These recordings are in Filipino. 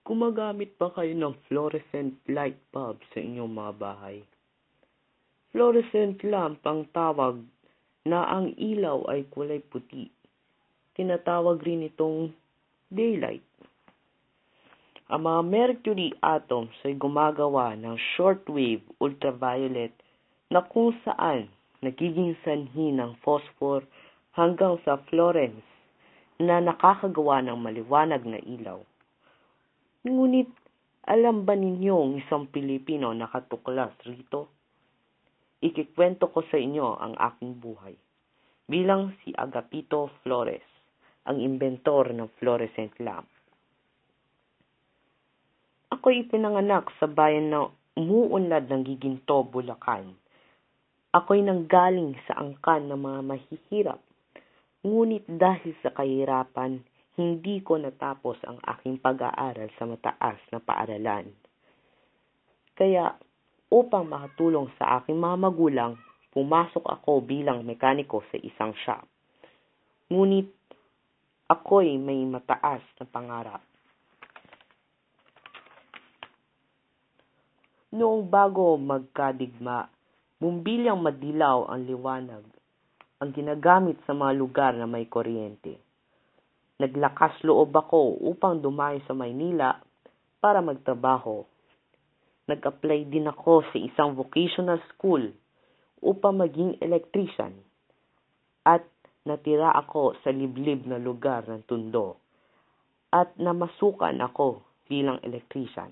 Gumagamit ba kayo ng fluorescent light bulb sa inyong mga bahay? Fluorescent lamp ang tawag na ang ilaw ay kulay puti. Tinatawag rin itong daylight. Ang mga mercury atoms ay gumagawa ng shortwave ultraviolet na kung saan nagiging sanhi ng phosphor hanggang sa fluorescence na nakakagawa ng maliwanag na ilaw. Ngunit, alam ba ninyong isang Pilipino nakatuklas rito? Ikikwento ko sa inyo ang aking buhay. Bilang si Agapito Flores, ang inventor ng fluorescent lamp. Ako'y ipinanganak sa bayan na umuunlad ng Giginto, Bulacan. Ako'y nanggaling sa angkan ng mga mahihirap. Ngunit dahil sa kahirapan, hindi ko natapos ang aking pag-aaral sa mataas na paaralan. Kaya, upang makatulong sa aking mga magulang, pumasok ako bilang mekaniko sa isang shop. Ngunit, ako'y may mataas na pangarap. Noong bago magkadigma, bumbilyang madilaw ang liwanag ang ginagamit sa mga lugar na may kuryente. Naglakas loob ako upang dumayo sa Maynila para magtrabaho. Nag-apply din ako sa isang vocational school upang maging electrician at natira ako sa liblib na lugar ng Tondo at namasukan ako bilang electrician.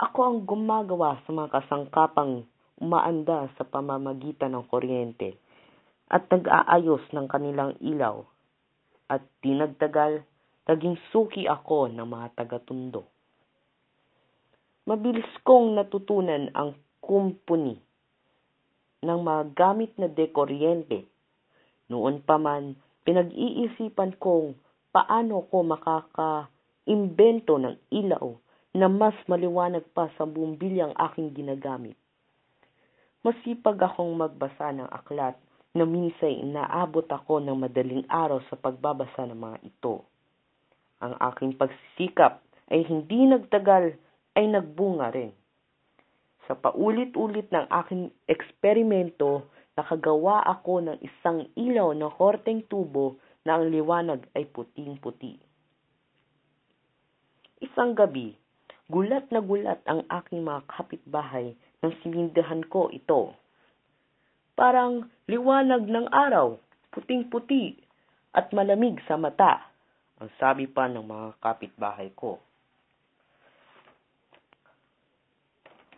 Ako ang gumagawa sa mga kasangkapang umaanda sa pamamagitan ng kuryente at nag-aayos ng kanilang ilaw. At di nagtagal, naging suki ako ng mga taga-Tondo. Mabilis kong natutunan ang kumpuni ng mga gamit na dekuryente. Noon pa man, pinag-iisipan kong paano ko makaka-imbento ng ilaw na mas maliwanag pa sa bumbilyang aking ginagamit. Masipag akong magbasa ng aklat na minsay inaabot ako ng madaling araw sa pagbabasa ng mga ito. Ang aking pagsisikap ay hindi nagtagal ay nagbunga rin. Sa paulit-ulit ng aking eksperimento, nakagawa ako ng isang ilaw na korteng tubo na ang liwanag ay puting-puti. Isang gabi, gulat na gulat ang aking mga kapitbahay nang sinindihan ko ito. Parang liwanag ng araw, puting-puti at malamig sa mata, ang sabi pa ng mga kapitbahay ko.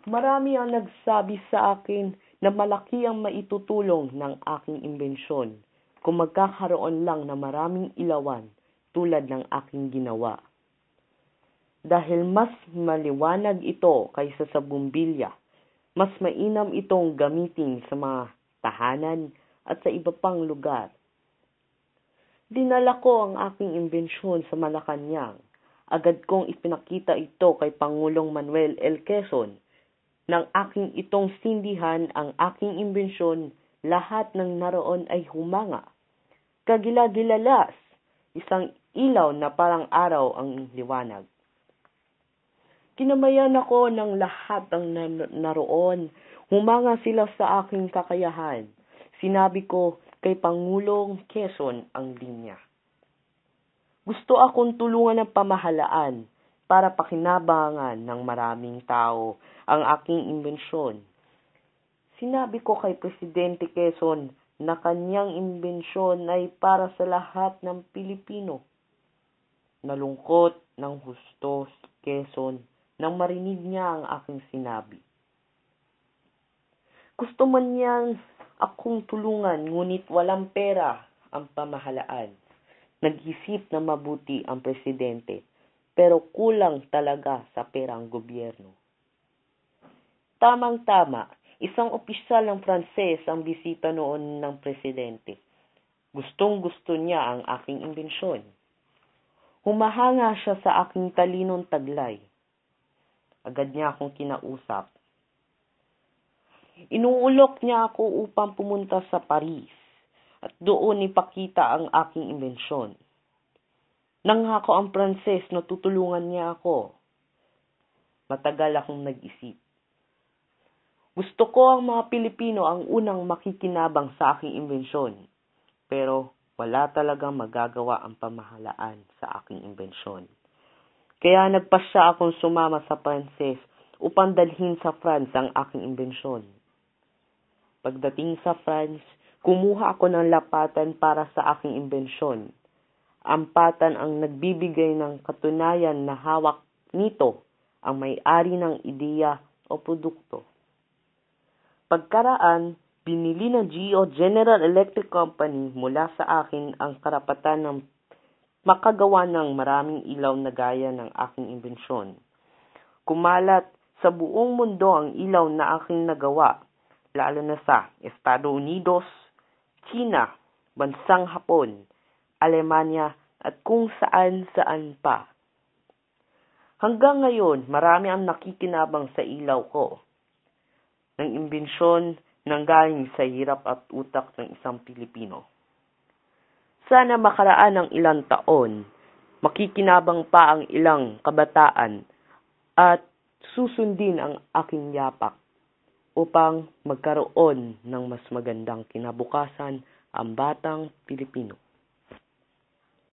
Marami ang nagsabi sa akin na malaki ang maitutulong ng aking imbensyon kung magkakaroon lang ng maraming ilawan tulad ng aking ginawa. Dahil mas maliwanag ito kaysa sa bumbilya, mas mainam itong gamitin sa mga tahanan at sa iba pang lugar. Dinala ko ang aking imbensyon sa Malacanang. Agad kong ipinakita ito kay Pangulong Manuel L. Quezon. Nang aking itong sindihan ang aking imbensyon, lahat ng naroon ay humanga. Kagila-gilalas, isang ilaw na parang araw ang liwanag. Kinamayan ako ng lahat ng naroon. Humanga sila sa aking kakayahan. Sinabi ko kay Pangulong Quezon ang linya. Gusto akong tulungan ng pamahalaan para pakinabangan ng maraming tao ang aking imbensyon. Sinabi ko kay Presidente Quezon na kanyang imbensyon ay para sa lahat ng Pilipino. Nalungkot ng husto si Quezon nang marinig niya ang aking sinabi. Gusto man niyang akong tulungan ngunit walang pera ang pamahalaan. Nag-isip na mabuti ang presidente pero kulang talaga sa pera ang gobyerno. Tamang-tama, isang opisyal ng Pranses ang bisita noon ng presidente. Gustong-gusto niya ang aking imbensyon. Humahanga siya sa aking talinong taglay. Agad niya akong kinausap. Inuulok niya ako upang pumunta sa Paris at doon ipakita ang aking imbensyon. Nangako ang Pranses na tutulungan niya ako. Matagal akong nag-isip. Gusto ko ang mga Pilipino ang unang makikinabang sa aking imbensyon. Pero wala talagang magagawa ang pamahalaan sa aking imbensyon. Kaya nagpasya akong sumama sa Pranses upang dalhin sa France ang aking imbensyon. Pagdating sa France, kumuha ako ng lapatan para sa aking imbensyon. Ang patan ang nagbibigay ng katunayan na hawak nito ang may-ari ng ideya o produkto. Pagkaraan, binili ng GEO General Electric Company mula sa akin ang karapatan ng makagawa ng maraming ilaw na gaya ng aking imbensyon. Kumalat sa buong mundo ang ilaw na aking nagawa, lalo na sa Estados Unidos, China, bansang Hapon, Alemanya at kung saan-saan pa. Hanggang ngayon, marami ang nakikinabang sa ilaw ko. Ng imbensyon nanggaling sa hirap at utak ng isang Pilipino. Sana makaraan ng ilang taon, makikinabang pa ang ilang kabataan at susundin ang aking yapak upang magkaroon ng mas magandang kinabukasan ang batang Pilipino.